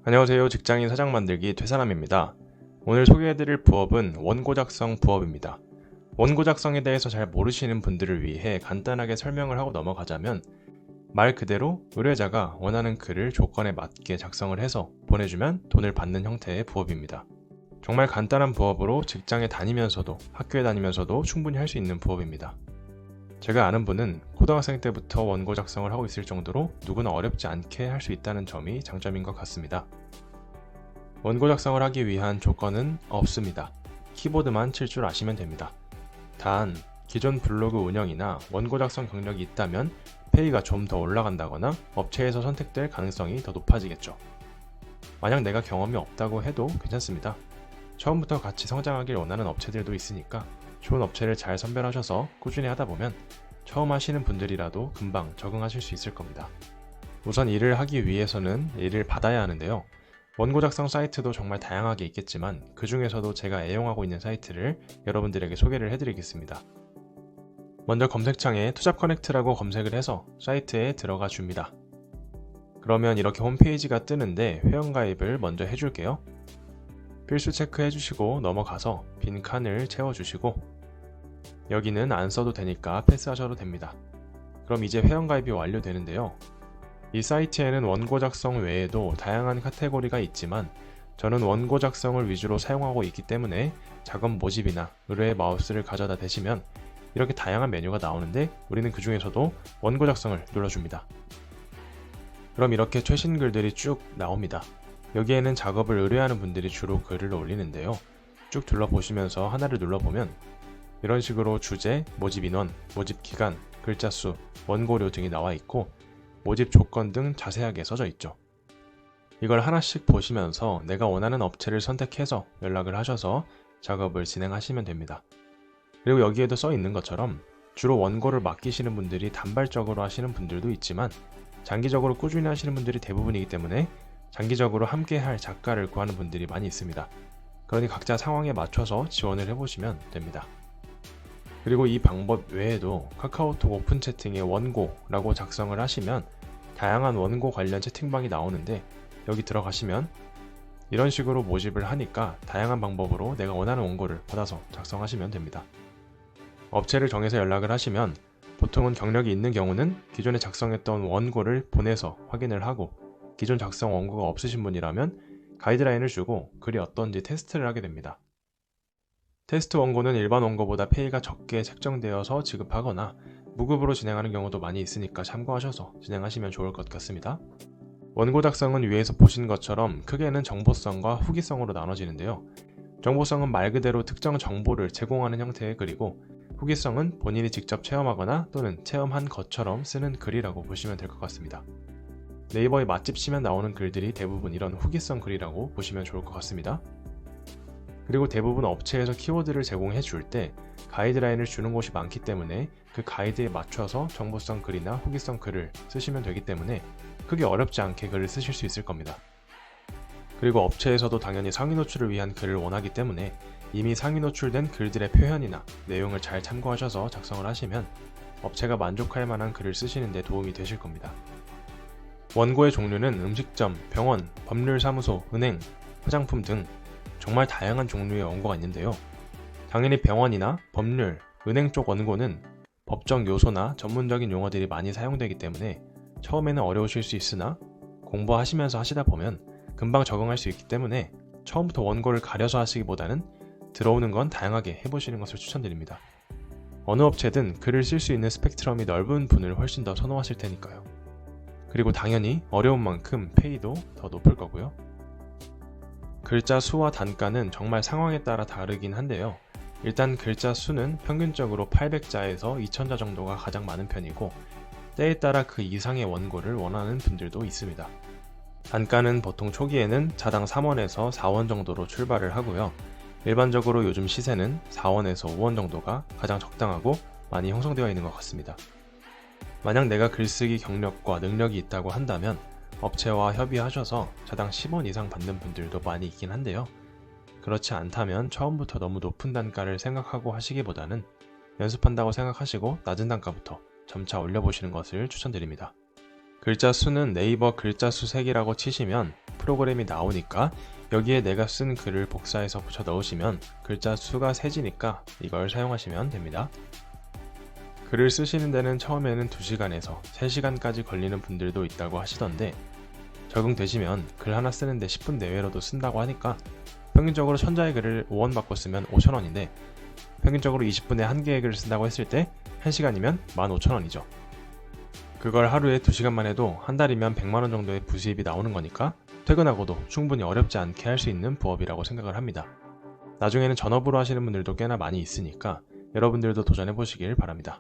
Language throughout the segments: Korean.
안녕하세요. 직장인 사장 만들기 퇴사남입니다. 오늘 소개해드릴 부업은 원고 작성 부업입니다. 원고 작성에 대해서 잘 모르시는 분들을 위해 간단하게 설명을 하고 넘어가자면 말 그대로 의뢰자가 원하는 글을 조건에 맞게 작성을 해서 보내주면 돈을 받는 형태의 부업입니다. 정말 간단한 부업으로 직장에 다니면서도 학교에 다니면서도 충분히 할 수 있는 부업입니다. 제가 아는 분은 고등학생 때부터 원고 작성을 하고 있을 정도로 누구나 어렵지 않게 할 수 있다는 점이 장점인 것 같습니다. 원고 작성을 하기 위한 조건은 없습니다. 키보드만 칠 줄 아시면 됩니다. 단, 기존 블로그 운영이나 원고 작성 경력이 있다면 페이가 좀 더 올라간다거나 업체에서 선택될 가능성이 더 높아지겠죠. 만약 내가 경험이 없다고 해도 괜찮습니다. 처음부터 같이 성장하길 원하는 업체들도 있으니까 좋은 업체를 잘 선별하셔서 꾸준히 하다 보면 처음 하시는 분들이라도 금방 적응하실 수 있을 겁니다. 우선 일을 하기 위해서는 일을 받아야 하는데요. 원고 작성 사이트도 정말 다양하게 있겠지만 그 중에서도 제가 애용하고 있는 사이트를 여러분들에게 소개를 해드리겠습니다. 먼저 검색창에 투잡커넥트라고 검색을 해서 사이트에 들어가 줍니다. 그러면 이렇게 홈페이지가 뜨는데 회원가입을 먼저 해줄게요. 필수 체크해주시고 넘어가서 빈 칸을 채워주시고 여기는 안 써도 되니까 패스하셔도 됩니다. 그럼 이제 회원가입이 완료되는데요. 이 사이트에는 원고 작성 외에도 다양한 카테고리가 있지만 저는 원고 작성을 위주로 사용하고 있기 때문에 작업 모집이나 의뢰의 마우스를 가져다 대시면 이렇게 다양한 메뉴가 나오는데 우리는 그 중에서도 원고 작성을 눌러줍니다. 그럼 이렇게 최신 글들이 쭉 나옵니다. 여기에는 작업을 의뢰하는 분들이 주로 글을 올리는데요. 쭉 둘러보시면서 하나를 눌러보면 이런 식으로 주제, 모집 인원, 모집 기간, 글자 수, 원고료 등이 나와 있고 모집 조건 등 자세하게 써져 있죠. 이걸 하나씩 보시면서 내가 원하는 업체를 선택해서 연락을 하셔서 작업을 진행하시면 됩니다. 그리고 여기에도 써 있는 것처럼 주로 원고를 맡기시는 분들이 단발적으로 하시는 분들도 있지만 장기적으로 꾸준히 하시는 분들이 대부분이기 때문에 장기적으로 함께 할 작가를 구하는 분들이 많이 있습니다. 그러니 각자 상황에 맞춰서 지원을 해보시면 됩니다. 그리고 이 방법 외에도 카카오톡 오픈 채팅에 원고라고 작성을 하시면 다양한 원고 관련 채팅방이 나오는데 여기 들어가시면 이런 식으로 모집을 하니까 다양한 방법으로 내가 원하는 원고를 받아서 작성하시면 됩니다. 업체를 정해서 연락을 하시면 보통은 경력이 있는 경우는 기존에 작성했던 원고를 보내서 확인을 하고 기존 작성 원고가 없으신 분이라면 가이드라인을 주고 글이 어떤지 테스트를 하게 됩니다. 테스트 원고는 일반 원고보다 페이가 적게 책정되어서 지급하거나 무급으로 진행하는 경우도 많이 있으니까 참고하셔서 진행하시면 좋을 것 같습니다. 원고 작성은 위에서 보신 것처럼 크게는 정보성과 후기성으로 나눠지는데요. 정보성은 말 그대로 특정 정보를 제공하는 형태의 글이고 후기성은 본인이 직접 체험하거나 또는 체험한 것처럼 쓰는 글이라고 보시면 될 것 같습니다. 네이버에 맛집 치면 나오는 글들이 대부분 이런 후기성 글이라고 보시면 좋을 것 같습니다. 그리고 대부분 업체에서 키워드를 제공해 줄 때 가이드라인을 주는 곳이 많기 때문에 그 가이드에 맞춰서 정보성 글이나 후기성 글을 쓰시면 되기 때문에 크게 어렵지 않게 글을 쓰실 수 있을 겁니다. 그리고 업체에서도 당연히 상위 노출을 위한 글을 원하기 때문에 이미 상위 노출된 글들의 표현이나 내용을 잘 참고하셔서 작성을 하시면 업체가 만족할 만한 글을 쓰시는 데 도움이 되실 겁니다. 원고의 종류는 음식점, 병원, 법률사무소, 은행, 화장품 등 정말 다양한 종류의 원고가 있는데요. 당연히 병원이나 법률, 은행 쪽 원고는 법적 요소나 전문적인 용어들이 많이 사용되기 때문에 처음에는 어려우실 수 있으나 공부하시면서 하시다 보면 금방 적응할 수 있기 때문에 처음부터 원고를 가려서 하시기보다는 들어오는 건 다양하게 해보시는 것을 추천드립니다. 어느 업체든 글을 쓸 수 있는 스펙트럼이 넓은 분을 훨씬 더 선호하실 테니까요. 그리고 당연히 어려운 만큼 페이도 더 높을 거고요. 글자 수와 단가는 정말 상황에 따라 다르긴 한데요. 일단 글자 수는 평균적으로 800자에서 2000자 정도가 가장 많은 편이고 때에 따라 그 이상의 원고를 원하는 분들도 있습니다. 단가는 보통 초기에는 자당 3원에서 4원 정도로 출발을 하고요. 일반적으로 요즘 시세는 4원에서 5원 정도가 가장 적당하고 많이 형성되어 있는 것 같습니다. 만약 내가 글쓰기 경력과 능력이 있다고 한다면 업체와 협의하셔서 자당 10원 이상 받는 분들도 많이 있긴 한데요. 그렇지 않다면 처음부터 너무 높은 단가를 생각하고 하시기보다는 연습한다고 생각하시고 낮은 단가부터 점차 올려보시는 것을 추천드립니다. 글자 수는 네이버 글자 수색이라고 치시면 프로그램이 나오니까 여기에 내가 쓴 글을 복사해서 붙여 넣으시면 글자 수가 세지니까 이걸 사용하시면 됩니다. 글을 쓰시는 데는 처음에는 2시간에서 3시간까지 걸리는 분들도 있다고 하시던데 적응되시면 글 하나 쓰는데 10분 내외로도 쓴다고 하니까 평균적으로 1000자의 글을 5원 받고 쓰면 5,000원인데 평균적으로 20분에 1개의 글을 쓴다고 했을 때 1시간이면 15,000원이죠. 그걸 하루에 2시간만 해도 한 달이면 100만원 정도의 부수입이 나오는 거니까 퇴근하고도 충분히 어렵지 않게 할 수 있는 부업이라고 생각을 합니다. 나중에는 전업으로 하시는 분들도 꽤나 많이 있으니까 여러분들도 도전해 보시길 바랍니다.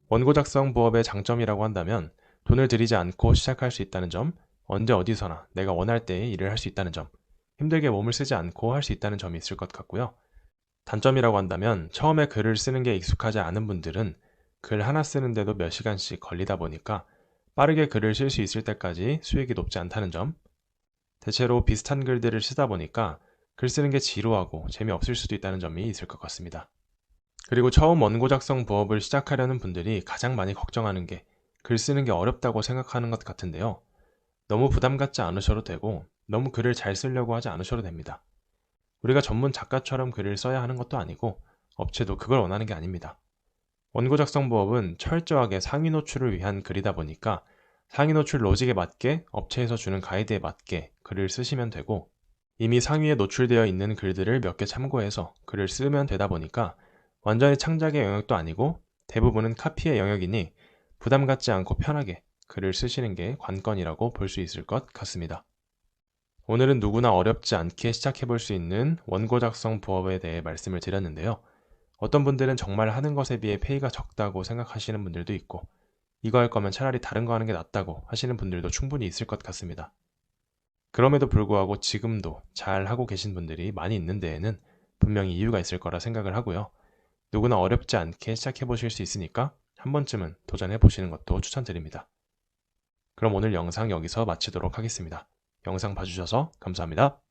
원고 작성 부업의 장점이라고 한다면 돈을 들이지 않고 시작할 수 있다는 점, 언제 어디서나 내가 원할 때에 일을 할 수 있다는 점, 힘들게 몸을 쓰지 않고 할 수 있다는 점이 있을 것 같고요. 단점이라고 한다면 처음에 글을 쓰는 게 익숙하지 않은 분들은 글 하나 쓰는데도 몇 시간씩 걸리다 보니까 빠르게 글을 쓸 수 있을 때까지 수익이 높지 않다는 점, 대체로 비슷한 글들을 쓰다 보니까 글 쓰는 게 지루하고 재미없을 수도 있다는 점이 있을 것 같습니다. 그리고 처음 원고 작성 부업을 시작하려는 분들이 가장 많이 걱정하는 게 글 쓰는 게 어렵다고 생각하는 것 같은데요. 너무 부담 갖지 않으셔도 되고 너무 글을 잘 쓰려고 하지 않으셔도 됩니다. 우리가 전문 작가처럼 글을 써야 하는 것도 아니고 업체도 그걸 원하는 게 아닙니다. 원고 작성 부업은 철저하게 상위 노출을 위한 글이다 보니까 상위 노출 로직에 맞게 업체에서 주는 가이드에 맞게 글을 쓰시면 되고 이미 상위에 노출되어 있는 글들을 몇 개 참고해서 글을 쓰면 되다 보니까 완전히 창작의 영역도 아니고 대부분은 카피의 영역이니 부담 갖지 않고 편하게 글을 쓰시는 게 관건이라고 볼 수 있을 것 같습니다. 오늘은 누구나 어렵지 않게 시작해 볼 수 있는 원고 작성 부업에 대해 말씀을 드렸는데요. 어떤 분들은 정말 하는 것에 비해 페이가 적다고 생각하시는 분들도 있고 이거 할 거면 차라리 다른 거 하는 게 낫다고 하시는 분들도 충분히 있을 것 같습니다. 그럼에도 불구하고 지금도 잘 하고 계신 분들이 많이 있는 데에는 분명히 이유가 있을 거라 생각을 하고요. 누구나 어렵지 않게 시작해 보실 수 있으니까 한 번쯤은 도전해 보시는 것도 추천드립니다. 그럼 오늘 영상 여기서 마치도록 하겠습니다. 영상 봐주셔서 감사합니다.